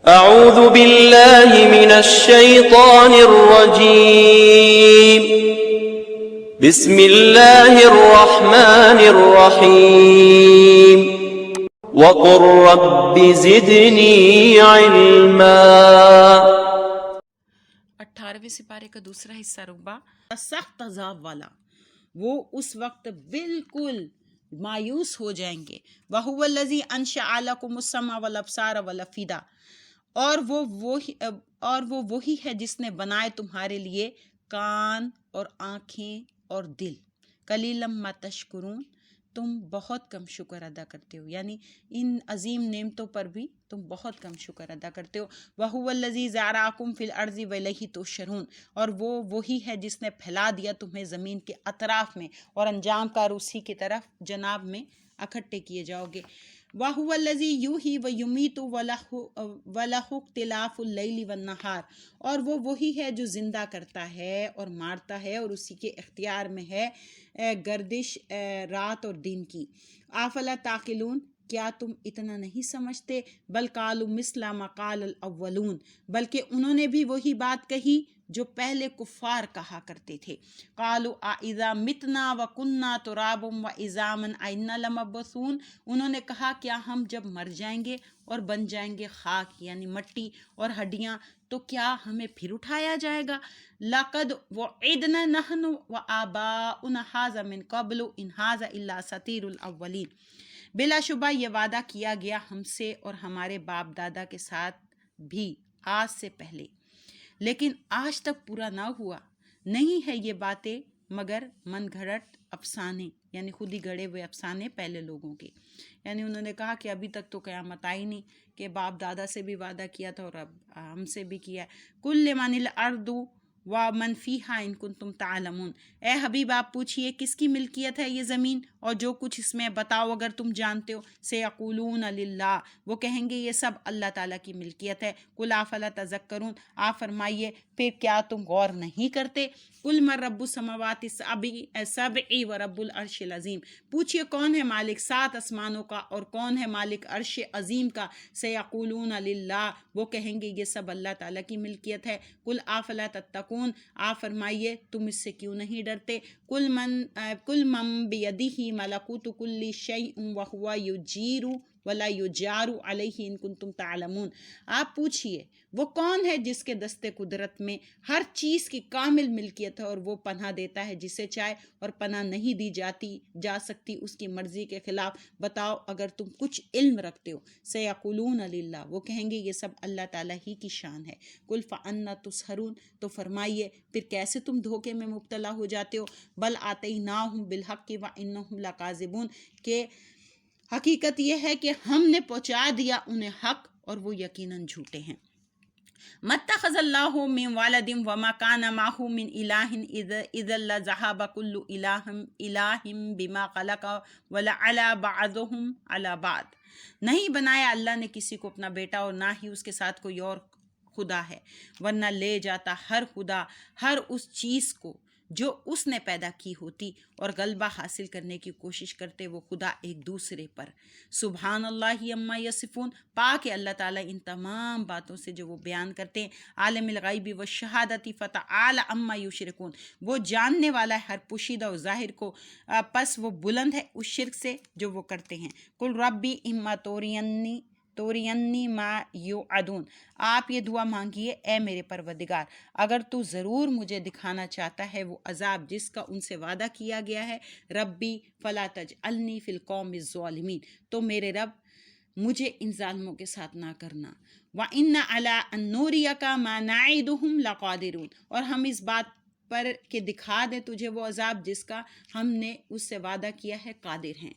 اعوذ باللہ من الشیطان الرجیم بسم اللہ الرحمن الرحیم وقل رب زدنی علما۔ 18ویں سپارے کا دوسرا حصہ رقبہ سخت عذاب والا، وہ اس وقت بالکل مایوس ہو جائیں گے۔ وَهُوَ الَّذِي أَنشَأَ لَكُمُ السَّمْعَ وَالْأَبْصَارَ وَالْأَفْئِدَةَ، اور وہ وہی ہے جس نے بنائے تمہارے لیے کان اور آنکھیں اور دل۔ قلیلا ما تشکرون، تم بہت کم شکر ادا کرتے ہو، یعنی ان عظیم نعمتوں پر بھی تم بہت کم شکر ادا کرتے ہو۔ وَهُوَ الَّذِي زَرَعَكُمْ فِي الْأَرْضِ وَإِلَيْهِ تُحْشَرُونَ، اور وہ وہی ہے جس نے پھیلا دیا تمہیں زمین کے اطراف میں، اور انجام کار اسی کی طرف جناب میں اکٹھے کیے جاؤ گے۔ وَهُوَ الَّذِي يُحْيِي وَيُمِيتُ وَلَهُ اخْتِلَافُ اللَّيْلِ وَالنَّهَارِ، اور وہ وہی ہے جو زندہ کرتا ہے اور مارتا ہے، اور اسی کے اختیار میں ہے گردش رات اور دن کی۔ افلا تعقلون، کیا تم اتنا نہیں سمجھتے؟ بل قالوا مثل ما قال الاولون، بلکہ انہوں نے بھی وہی بات کہی جو پہلے کفار کہا کرتے تھے۔ قالوا اذا متنا وكنا ترابا وعظاما ائنا لمبعوثون، انہوں نے کہا کیا ہم جب مر جائیں گے اور بن جائیں گے خاک یعنی مٹی اور ہڈیاں تو کیا ہمیں پھر اٹھایا جائے گا؟ لقد وعدنا نحن وآباؤنا هذا من قبل ان هذا الا اساطیر الاولین، بلا شبہ یہ وعدہ کیا گیا ہم سے اور ہمارے باپ دادا کے ساتھ بھی آج سے پہلے، لیکن آج تک پورا نہ ہوا۔ نہیں ہے یہ باتیں مگر من گھڑت افسانے، یعنی خود ہی گھڑے ہوئے افسانے پہلے لوگوں کے۔ یعنی انہوں نے کہا کہ ابھی تک تو قیامت آئی نہیں، کہ باپ دادا سے بھی وعدہ کیا تھا اور اب ہم سے بھی کیا ہے۔ کل لمن الارض ومن فیہا ان کنتم تعلمون، اے حبیب آپ پوچھئے کس کی ملکیت ہے یہ زمین اور جو کچھ اس میں، بتاؤ اگر تم جانتے ہو۔ سیقولون للہ، وہ کہیں گے یہ سب اللہ تعالیٰ کی ملکیت ہے۔ قل افلا تذکرون، آپ فرمائیے پھر کیا تم غور نہیں کرتے؟ قل من رب السماوات السبع ورب العرش العظیم، پوچھئے کون ہے مالک 7 آسمانوں کا اور کون ہے مالک عرش عظیم کا۔ سیقولون للہ، وہ کہیں گے یہ سب اللہ تعالیٰ کی ملکیت ہے۔ قل افلا تتقون، آپ فرمائیے تم اس سے کیوں نہیں ڈرتے؟ قل من بیدہ ملکوت کل شیء وہو یجیر ولا یجار علیہ ان کنتم تعلمون، آپ پوچھئے وہ کون ہے جس کے دستے قدرت میں ہر چیز کی کامل ملکیت ہے اور وہ پناہ دیتا ہے جسے چاہے اور پناہ نہیں دی جا سکتی اس کی مرضی کے خلاف، بتاؤ اگر تم کچھ علم رکھتے ہو۔ سیقولون للہ، وہ کہیں گے یہ سب اللہ تعالیٰ ہی کی شان ہے۔ قل فانا تسحرون، تو فرمائیے پھر کیسے تم دھوکے میں مبتلا ہو جاتے ہو؟ بل آتیناہم بالحق وانہم لکاذبون، کہ حقیقت یہ ہے کہ ہم نے پہنچا دیا انہیں حق اور وہ یقیناً جھوٹے ہیں۔ مَتَّخَذَ اللَّهُ مِن وَلَدٍ وَمَا كَانَ مَعَهُ مِنْ إِلَٰهٍ إِذًا لَّذَهَبَ كُلُّ إِلَٰهٍ بِمَا خَلَقَ وَلَعَلَا بَعْضُهُمْ عَلَىٰ بَعْضٍ، نہیں بنایا اللہ نے کسی کو اپنا بیٹا اور نہ ہی اس کے ساتھ کوئی اور خدا ہے، ورنہ لے جاتا ہر خدا ہر اس چیز کو جو اس نے پیدا کی ہوتی، اور غلبہ حاصل کرنے کی کوشش کرتے وہ خدا ایک دوسرے پر۔ سبحان اللہ عما یصفون، پاک ہے اللہ تعالیٰ ان تمام باتوں سے جو وہ بیان کرتے ہیں۔ عالم الغیب والشہادۃ فتعالی عما یشرکون، وہ جاننے والا ہے ہر پوشیدہ و ظاہر کو، پس وہ بلند ہے اس شرک سے جو وہ کرتے ہیں۔ قل ربی اما تورینی ما یوعدون، آپ یہ دعا مانگیے اے میرے پروردگار اگر تو ضرور مجھے دکھانا چاہتا ہے وہ عذاب جس کا ان سے وعدہ کیا گیا ہے، ربی فلا تجعلنی فی القوم الظالمین، تو میرے رب مجھے ان ظالموں کے ساتھ نہ کرنا۔ وَإِنَّ عَلَىٰ أَن نُّرِيَكَ مَا نَعِدُهُمْ لَقَادِرُونَ، اور ہم اس بات پر کہ دکھا دیں تجھے وہ عذاب جس کا ہم نے اس سے وعدہ کیا ہے قادر ہیں۔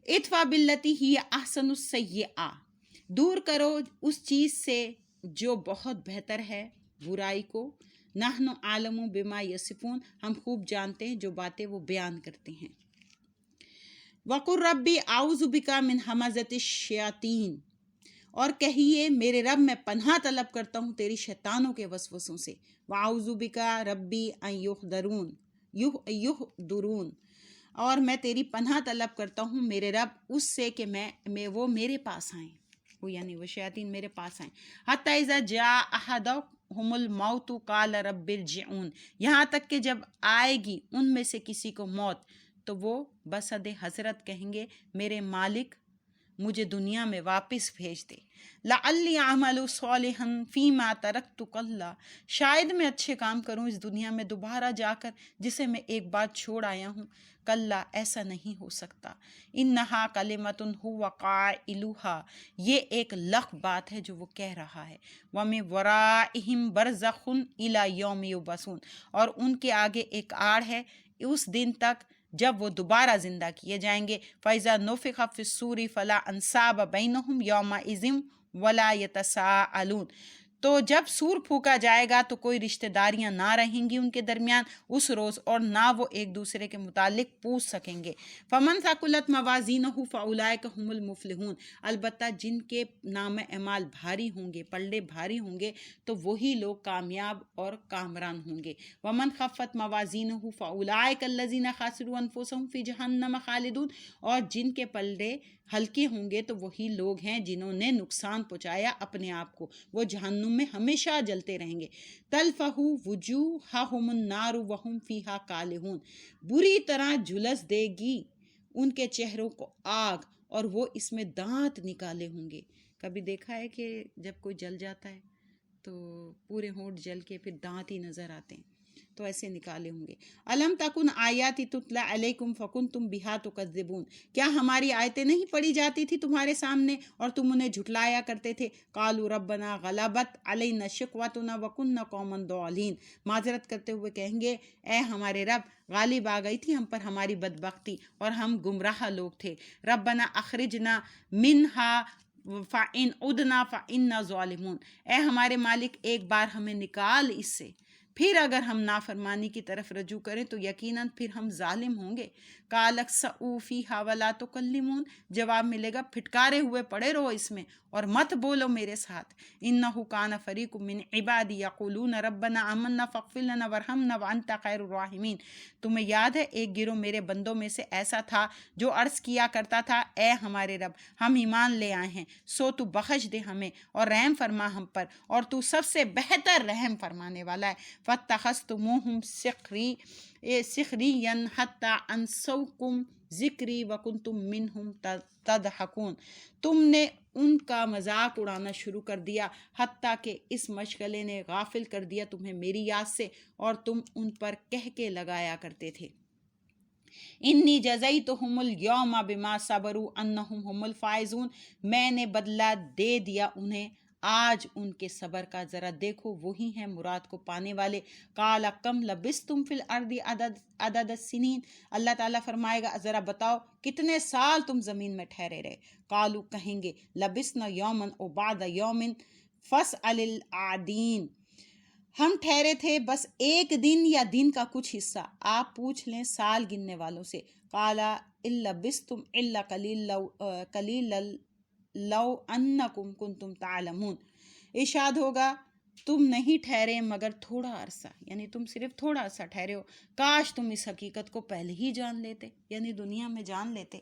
ادفع باللتی ہی احسن السیئہ، دور کرو اس چیز سے جو بہت بہتر ہے برائی کو۔ نحن عالم بما یصفون، ہم خوب جانتے ہیں جو باتیں وہ بیان کرتے ہیں۔ وقل ربی اعوذ بک من ہمزۃ الشیاطین، اور کہیے میرے رب میں پناہ طلب کرتا ہوں تیری شیطانوں کے وسوسوں سے۔ واعوذ بک ربی ان یحضرون، اور میں تیری پناہ طلب کرتا ہوں میرے رب اس سے کہ وہ میرے پاس آئیں۔ وہ یعنی وہ شیاطین میرے پاس آئیں. حتی اذا جاء احدہم الموت قال رب ارجعون، یہاں تک کہ جب آئے گی ان میں سے کسی کو موت تو وہ بصد حضرت کہیں گے میرے مالک مجھے دنیا میں واپس بھیج دے. لعلی اعمل صالحا فیما ترکت کلا، شاید میں اچھے کام کروں اس دنیا میں دوبارہ جا کر جسے میں ایک بار چھوڑ آیا ہوں. کلا، ایسا نہیں ہو سکتا. انہا کلمۃ هو قائلھا، یہ ایک لغ بات ہے جو وہ کہہ رہا ہے. ومن ورائہم برزخ الی یوم یبعثون، اور ان کے آگے ایک آڑ ہے اس دن تک جب وہ دوبارہ زندہ کیے جائیں گے. فَإِذَا نُفِخَ فِي الصُّورِ فَلَا أَنْسَابَ بَيْنَهُمْ يَوْمَئِذٍ وَلَا يَتَسَاءَلُونَ، تو جب سور پھونکا جائے گا تو کوئی رشتہ داریاں نہ رہیں گی ان کے درمیان اس روز، اور نہ وہ ایک دوسرے کے متعلق پوچھ سکیں گے. فَمَنْ ثَقُلَتْ مَوَازِينُهُ فَأُولَئِكَ هُمُ الْمُفْلِحُونَ، البتہ جن کے نام اعمال بھاری ہوں گے، پلڑے بھاری ہوں گے، تو وہی لوگ کامیاب اور کامران ہوں گے. وَمَنْ خَفَّتْ مَوَازِينُهُ فَأُولَئِكَ الَّذِينَ خَسِرُوا أَنفُسَهُمْ فِي جَهَنَّمَ خَالِدُونَ، اور جن کے پلڑے ہلکے ہوں گے تو وہی لوگ ہیں جنہوں نے نقصان پہنچایا اپنے آپ کو، وہ جہنم میں ہمیشہ جلتے رہیں گے. تلفح وجوہہم النار وہم فیہا کالحون، بری طرح جھلس دے گی ان کے چہروں کو آگ اور وہ اس میں دانت نکالے ہوں گے. کبھی دیکھا ہے کہ جب کوئی جل جاتا ہے تو پورے ہونٹ جل کے پھر دانت ہی نظر آتے ہیں، تو ایسے نکالے ہوں گے. الم تکن آیاتی تتلی علیکم فکنتم بہا تکذبون، کیا ہماری آیتیں نہیں پڑھی جاتی تھی تمہارے سامنے اور تم انہیں جھٹلایا کرتے تھے. قالوا ربنا غلبت علینا شقوتنا وکنا قوما ضالین، معذرت کرتے ہوئے کہیں گے اے ہمارے رب، غالب آ گئی تھی ہم پر ہماری بدبختی اور ہم گمراہ لوگ تھے. ربنا اخرجنا منہا فَإِنْ عُدْنَا فَإِنَّا ظَالِمُونَ، اے ہمارے مالک ایک بار ہمیں نکال اس سے، پھر اگر ہم نافرمانی کی طرف رجوع کریں تو یقیناً پھر ہم ظالم ہوں گے. قَالَ اخْسَئُوا فِيهَا وَلَا تُكَلِّمُونَ، جواب ملے گا پھٹکارے ہوئے پڑے رہو اس میں اور مت بولو میرے ساتھ. إِنَّهُ كَانَ فَرِيقٌ مِّنْ عِبَادِي يَقُولُونَ رَبَّنَا آمَنَّا فَاغْفِرْ لَنَا وَارْحَمْنَا وَأَنْتَ خَيْرُ الرَّاحِمِينَ، تمہیں یاد ہے ایک گروہ میرے بندوں میں سے ایسا تھا جو عرض کیا کرتا تھا اے ہمارے رب، ہم ایمان لے آئے ہیں سو تو بخش دے ہمیں اور رحم فرما ہم پر، اور تو سب سے بہتر رحم فرمانے والا ہے. فَاتَّخَذْتُمُوهُمْ سِخْرِيًّا حَتَّى أَنسَوْكُمْ ذِكْرِي وَكُنْتُمْ مِنْهُمْ تَضْحَكُونَ، تم نے ان کا مذاق اڑانا شروع کر دیا حتیٰ کہ اس مشغلے نے غافل کر دیا تمہیں میری یاد سے اور تم ان پر کہہ کے لگایا کرتے تھے. انی جزیتہم اليوم بما صبروا انہم هم الفائزون، میں نے بدلہ دے دیا انہیں آج ان کے صبر کا، ذرا دیکھو وہی ہیں مراد کو پانے والے. قال کم لبثتم فی الارض عدد السنین، اللہ تعالیٰ فرمائے گا ذرا بتاؤ کتنے سال تم زمین میں ٹھہرے رہے. قالوا کہیں گے لبثنا یوما او بعد یوم فاسأل العادین، ہم ٹھہرے تھے بس ایک دن یا دن کا کچھ حصہ، آپ پوچھ لیں سال گننے والوں سے. قالا ان لبثتم الا قلیلا لو انکم کنتم تعلمون، ارشاد ہوگا تم نہیں ٹھہرے مگر تھوڑا عرصہ، یعنی تم صرف تھوڑا عرصہ ٹھہرے ہو، کاش تم اس حقیقت کو پہلے ہی جان لیتے، یعنی دنیا میں جان لیتے.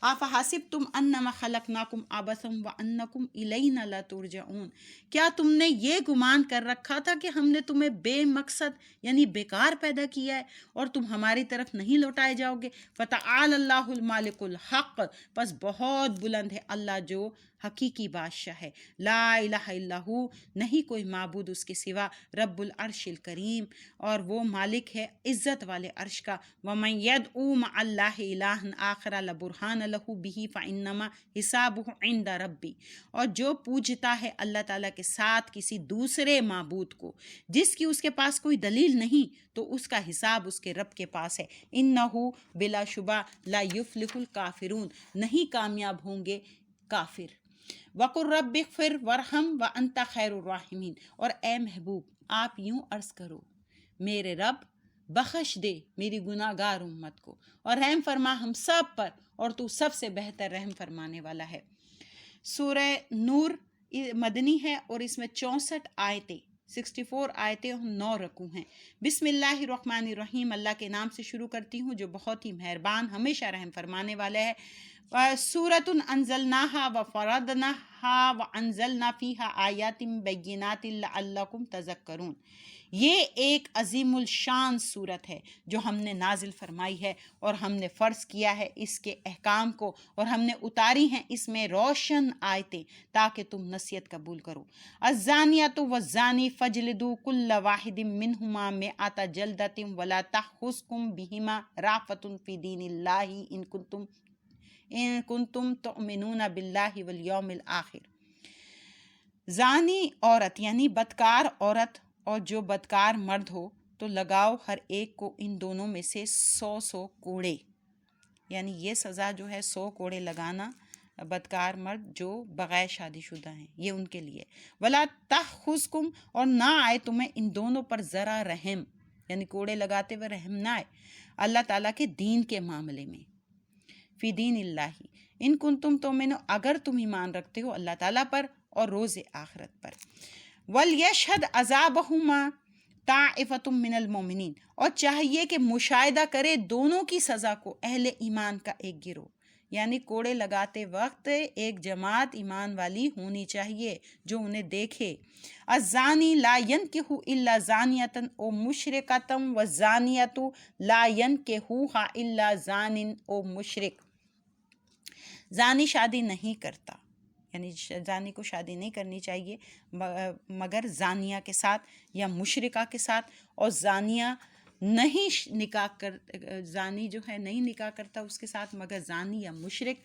افحسبتم انما خلقناکم عبثا وانکم الینا لا ترجعون، کیا تم نے یہ گمان کر رکھا تھا کہ ہم نے تمہیں بے مقصد یعنی بیکار پیدا کیا ہے اور تم ہماری طرف نہیں لوٹائے جاؤ گے. فتعال اللہ المالک الحق، پس بہت بلند ہے اللہ جو حقیقی بادشاہ ہے. لا الہ الا ہو، نہیں کوئی معبود اس کے سوا. رب العرش الکریم، اور وہ مالک ہے عزت والے عرش کا. ومن یدعو مع اللہ الہا آخر لبرہان لہ بہ فانما حسابہ عند ربی، اور جو پوجتا ہے اللہ تعالیٰ کے ساتھ کسی دوسرے معبود کو جس کی اس کے پاس کوئی دلیل نہیں، تو اس کا حساب اس کے رب کے پاس ہے. انہ بلا شبہ لا یفلح الکافرون، نہیں کامیاب ہوں گے کافر. وَقُلْ رَبِّ اغْفِرْ وَارْحَمْ وَأَنْتَ خَيْرُ الرَّاحِمِينَ، اور اے محبوب آپ یوں عرض کرو میرے رب بخش دے میری گناہ گار امت کو اور رحم فرما ہم سب پر، اور تو سب سے بہتر رحم فرمانے والا ہے. سورہ نور مدنی ہے اور اس میں 64 آیتیں 64 آیتیں 9 رکوع ہیں. بسم اللہ الرحمن الرحیم، اللہ کے نام سے شروع کرتی ہوں جو بہت ہی مہربان ہمیشہ رحم فرمانے والا ہے. سورۃ انزلناہا وفرضناہا وانزلنا فیہا آیات بینات لعلکم تذکرون، یہ ایک عظیم الشان صورت ہے جو ہم نے نازل فرمائی ہے اور ہم نے فرض کیا ہے اس کے احکام کو، اور ہم نے اتاری ہیں اس میں روشن آیتیں تاکہ تم نصیحت قبول کرو۔ الزانیۃ والزانی فاجلدوا کل واحد منہما مئۃ جلدۃ ولا تأخذکم بہما رأفۃ فی دین اللہ ان کنتم تؤمنون باللہ والیوم الآخر۔ زانی عورت یعنی بدکار عورت اور جو بدکار مرد ہو تو لگاؤ ہر ایک کو ان دونوں میں سے 100 کوڑے، یعنی یہ سزا جو ہے 100 کوڑے لگانا بدکار مرد جو بغیر شادی شدہ ہیں، یہ ان کے لیے۔ ولا تأخذکم، اور نہ آئے تمہیں ان دونوں پر ذرا رحم، یعنی کوڑے لگاتے ہوئے رحم نہ آئے اللہ تعالیٰ کے دین کے معاملے میں، فی دین اللہ ان کنتم تؤمنون، اگر تم ایمان رکھتے ہو اللہ تعالیٰ پر اور روز آخرت پر۔ وَلْيَشْهَدْ عَذَابَهُمَا طَائِفَةٌ مِّنَ الْمُؤْمِنِينَ، اور چاہیے کہ مشاہدہ کرے دونوں کی سزا کو اہل ایمان کا ایک گروہ، یعنی کوڑے لگاتے وقت ایک جماعت ایمان والی ہونی چاہیے جو انہیں دیکھے۔ الزانی لا ينکح الا زانیۃ او مشرکۃ والزانیۃ لا ينکحوہا الا زان او مشرک، زانی شادی نہیں کرتا، یعنی زانی کو شادی نہیں کرنی چاہیے مگر زانیہ کے ساتھ یا مشرکہ کے ساتھ، اور زانیہ نہیں نکاح کر، زانی جو ہے نہیں نکاح کرتا اس کے ساتھ مگر زانی یا مشرک۔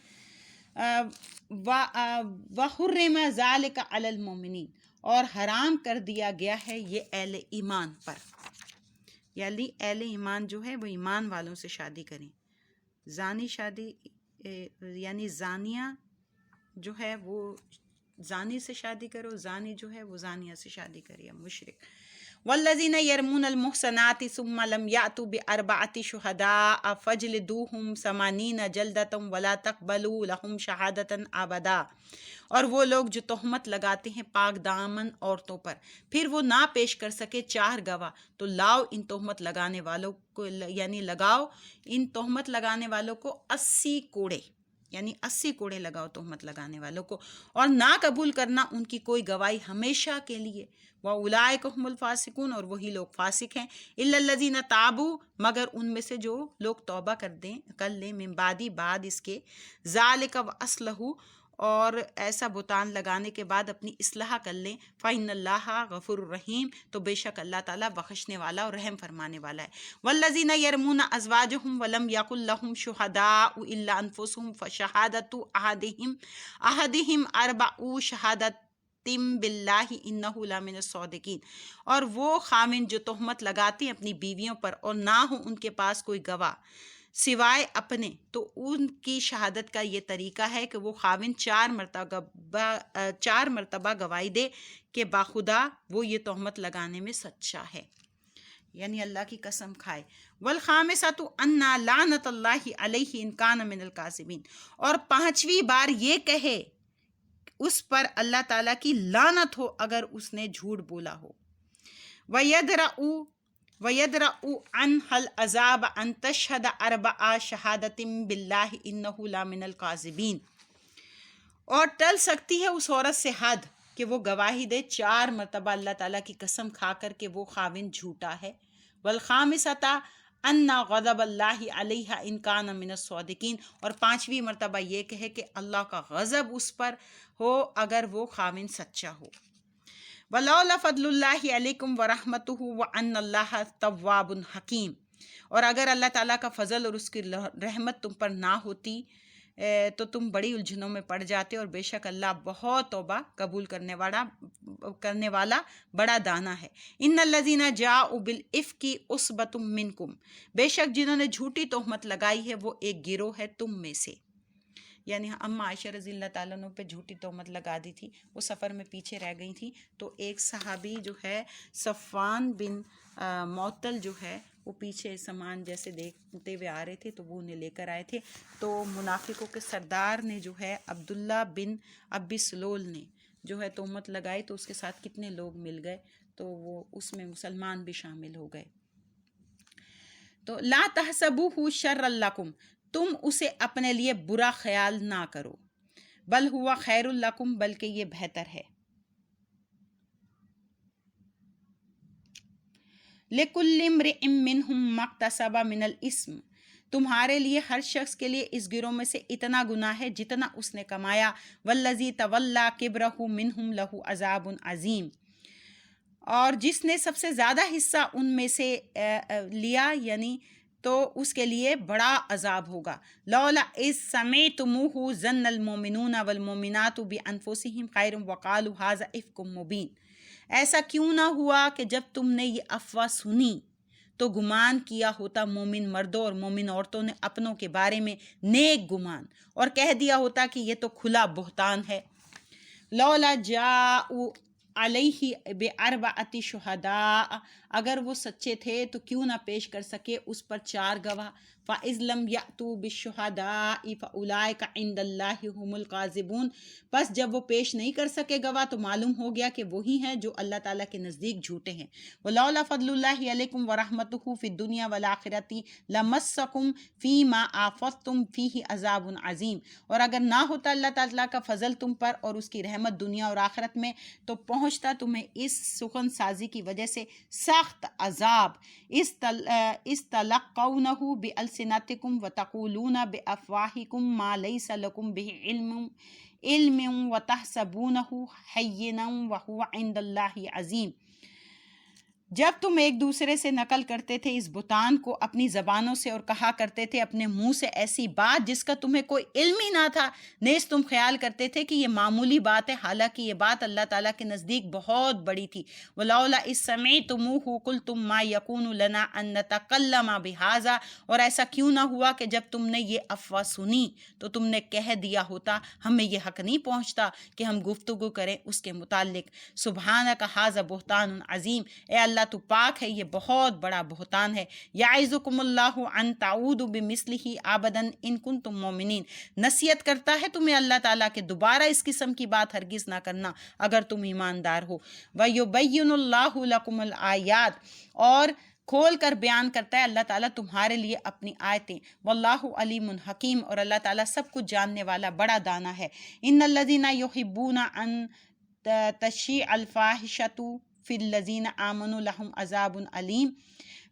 وَحُرِّمَ ذَلِكَ عَلَى الْمُؤْمِنِينَ، اور حرام کر دیا گیا ہے یہ اہل ایمان پر، یعنی اہل ایمان جو ہے وہ ایمان والوں سے شادی کریں۔ زانی شادی یعنی زانیہ جو ہے وہ زانی سے شادی کرو، زانی جو ہے وہ زانیہ سے شادی کرے یا مشرک۔ والذین یرمون المحصنات ثم لم یأتوا بأربعۃ شہداء فاجلدوہم 80 جلدۃ ولا تقبلوا لہم شہادۃ ابدا، اور وہ لوگ جو تہمت لگاتے ہیں پاک دامن عورتوں پر پھر وہ نہ پیش کر سکے 4 گواہ، تو لاؤ ان تہمت لگانے والوں کو، یعنی لگاؤ ان تہمت لگانے والوں کو 80 کوڑے، یعنی 80 کوڑے لگاؤ تہمت لگانے والوں کو، اور نہ قبول کرنا ان کی کوئی گواہی ہمیشہ کے لیے۔ وَأُولَٰئِكَ هُمُ الْفَاسِقُونَ، اور وہی لوگ فاسق ہیں۔ إِلَّا الَّذِينَ تَابُوا، مگر ان میں سے جو لوگ توبہ کر لیں من بعد اس کے، ذَلِكَ وَأَصْلَحُوا، اور ایسا بہتان لگانے کے بعد اپنی اصلاح کر لیں، فَإِنَّ اللَّهَ غَفُورٌ رَحِيمٌ، تو بے شک اللہ تعالیٰ بخشنے والا اور رحم فرمانے والا ہے۔ وَالَّذِينَ يَرْمُونَ أَزْوَاجَهُمْ وَلَمْ يَكُنْ لَهُمْ شُهَدَاءُ إِلَّا أَنفُسُهُمْ فَشَهَادَةُ أَحَدِهِمْ 4 شہادت باللہ انہ لمن الصادقین، اور وہ خامن جو تہمت لگاتے ہیں اپنی بیویوں پر اور نہ ہو ان کے پاس کوئی گواہ سوائے اپنے، تو ان کی شہادت کا یہ طریقہ ہے کہ وہ خاوند 4 مرتبہ گواہی دے کہ باخدا وہ یہ تہمت لگانے میں سچا ہے، یعنی اللہ کی قسم کھائے۔ والخامسۃ ان لعنت اللہ علیہ ان کان من الکاذبین، اور 5ویں بار یہ کہے اس پر اللہ تعالیٰ کی لعنت ہو اگر اس نے جھوٹ بولا ہو۔ وَيَدْرَأُ عَنْهَا الْعَذَابَ أَن تَشْهَدَ 4 شَهَادَةٍ بِاللَّهِ إِنَّهُ لَمِنَ الْكَاذِبِينَ، اور ٹل سکتی ہے اس عورت سے حد کہ وہ گواہی دے 4 مرتبہ اللہ تعالیٰ کی قسم کھا کر کہ وہ خاوند جھوٹا ہے۔ وَالْخَامِسَةَ أَنَّ غَضَبَ اللَّهِ عَلَيْهَا إِن كَانَ مِنَ الصَّادِقِينَ، اور 5ویں مرتبہ یہ کہے کہ اللہ کا غضب اس پر ہو اگر وہ خاوند سچا ہو۔ وَلَوْلَا فَضْلُ اللَّهِ عَلَيْكُمْ وَرَحْمَتُهُ وَأَنَّ اللَّهَ تَوَّابٌ حَكِيمٌ، اور اگر اللہ تعالیٰ کا فضل اور اس کی رحمت تم پر نہ ہوتی تو تم بڑی الجھنوں میں پڑ جاتے، اور بے شک اللہ بہت توبہ قبول کرنے والا بڑا دانا ہے۔ ان الذین جاءوا بالافک عصبۃ منکم، بے شک جنہوں نے جھوٹی تہمت لگائی ہے وہ ایک گروہ ہے تم میں سے، یعنی اما عائشہ رضی اللہ تعالیٰ عنہ پہ جھوٹی تہمت لگا دی تھی، وہ سفر میں پیچھے رہ گئی تھی، تو ایک صحابی جو ہے صفوان بن معطل جو ہے وہ پیچھے سامان جیسے دیکھتے ہوئے آ رہے تھے تو وہ انہیں لے کر آئے تھے، تو منافقوں کے سردار نے جو ہے عبداللہ بن ابی سلول نے جو ہے تہمت لگائی، تو اس کے ساتھ کتنے لوگ مل گئے، تو وہ اس میں مسلمان بھی شامل ہو گئے۔ تو لا تحسبوہ شرا لکم، تم اسے اپنے لیے برا خیال نہ کرو، بل ہوا خیر لکم، بلکہ یہ بہتر ہے۔ لکل امرئ منہم ما اکتسب من الاسم، تمہارے لیے ہر شخص کے لیے اس گروہ میں سے اتنا گناہ ہے جتنا اس نے کمایا، والذی تولی کبرہ منہم لہ عذاب عظیم، اور جس نے سب سے زیادہ حصہ ان میں سے لیا یعنی تو اس کے لیے بڑا عذاب ہوگا۔ لولا اذ سمعتموہ ظن المؤمنون والمؤمنات بانفسہم خیر وقالوا ھذا افک مبین، ایسا کیوں نہ ہوا کہ جب تم نے یہ افواہ سنی تو گمان کیا ہوتا مومن مردوں اور مومن عورتوں نے اپنوں کے بارے میں نیک گمان، اور کہہ دیا ہوتا کہ یہ تو کھلا بہتان ہے۔ لولا جاءوا علیہ باربعۃ شہداء، اگر وہ سچے تھے تو کیوں نہ پیش کر سکے اس پر 4 گواہ، فاذ لم یأتوا بالشہداء فاولئک عند اللہ ھم الکاذبون، پس جب وہ پیش نہیں کر سکے گواہ تو معلوم ہو گیا کہ وہی ہیں جو اللہ تعالیٰ کے نزدیک جھوٹے ہیں۔ ولولا فضل اللہ علیکم ورحمتہ فی الدنیا والآخرۃ لمسکم فیما آفضتم فیہ عذاب عظیم، اور اگر نہ ہوتا اللہ تعالیٰ کا فضل تم پر اور اس کی رحمت دنیا اور آخرت میں تو پہنچتا تمہیں اس سخن سازی کی وجہ سے سخت عذاب، استلقونہ بألسنتکم وتقولون بافواہکم ما لیس لکم بہ علم وتحسبونہ ہینا وہو عند اللہ عظیم، جب تم ایک دوسرے سے نقل کرتے تھے اس بہتان کو اپنی زبانوں سے اور کہا کرتے تھے اپنے منہ سے ایسی بات جس کا تمہیں کوئی علم ہی نہ تھا، نیز تم خیال کرتے تھے کہ یہ معمولی بات ہے، حالانکہ یہ بات اللہ تعالیٰ کے نزدیک بہت بڑی تھی۔ وَلَوْلَا إِذْ سَمِعْتُمُوهُ قُلْتُمْ مَا يَكُونُ لَنَا أَن نَّتَكَلَّمَ بِهَٰذَا، اور ایسا کیوں نہ ہوا کہ جب تم نے یہ افواہ سنی تو تم نے کہہ دیا ہوتا ہمیں یہ حق نہیں پہنچتا کہ ہم گفتگو کریں اس کے متعلق۔ سبحانک ھذا بہتان عظیم، اے اللہ تو پاک ہے، یہ بہت بڑا بہتان ہے۔ یعظکم اللہ ان تعودوا بمثلہ ابدا ان کنتم مؤمنین، نصیحت کرتا ہے تمہیں اللہ تعالیٰ کہ دوبارہ اس قسم کی بات ہرگز نہ کرنا اگر تم ایماندار ہو۔ ویبین اللہ لکم الآیات، اور کھول کر بیان کرتا ہے اللہ تعالیٰ تمہارے لیے اپنی آیتیں۔ واللہ علیم حکیم، اور اللہ تعالیٰ سب کچھ جاننے والا بڑا دانا ہے۔ ان الذین یحبون ان تشیع الفاحشۃ فی الذین آمنوا لہم عذاب علیم،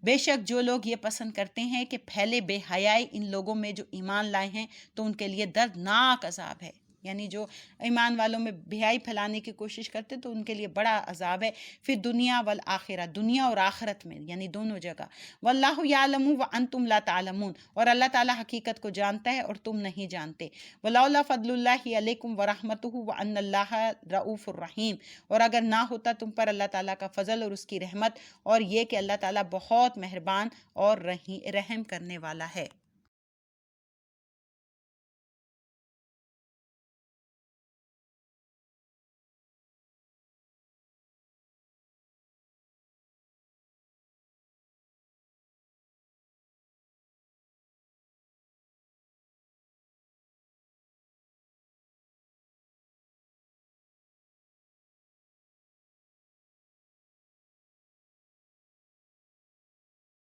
بے شک جو لوگ یہ پسند کرتے ہیں کہ پھیلے بے حیائی ان لوگوں میں جو ایمان لائے ہیں تو ان کے لیے دردناک عذاب ہے، یعنی جو ایمان والوں میں بے حیائی پھیلانے کی کوشش کرتے تو ان کے لیے بڑا عذاب ہے، پھر دنیا والآخرہ، دنیا اور آخرت میں، یعنی دونوں جگہ۔ واللہ یعلم وانتم لا تعلمون، اور اللہ تعالیٰ حقیقت کو جانتا ہے اور تم نہیں جانتے۔ ولولا فضل اللہ علیکم ورحمتہ وان اللہ رؤوف الرحیم، اور اگر نہ ہوتا تم پر اللہ تعالیٰ کا فضل اور اس کی رحمت، اور یہ کہ اللہ تعالیٰ بہت مہربان اور رحم کرنے والا ہے۔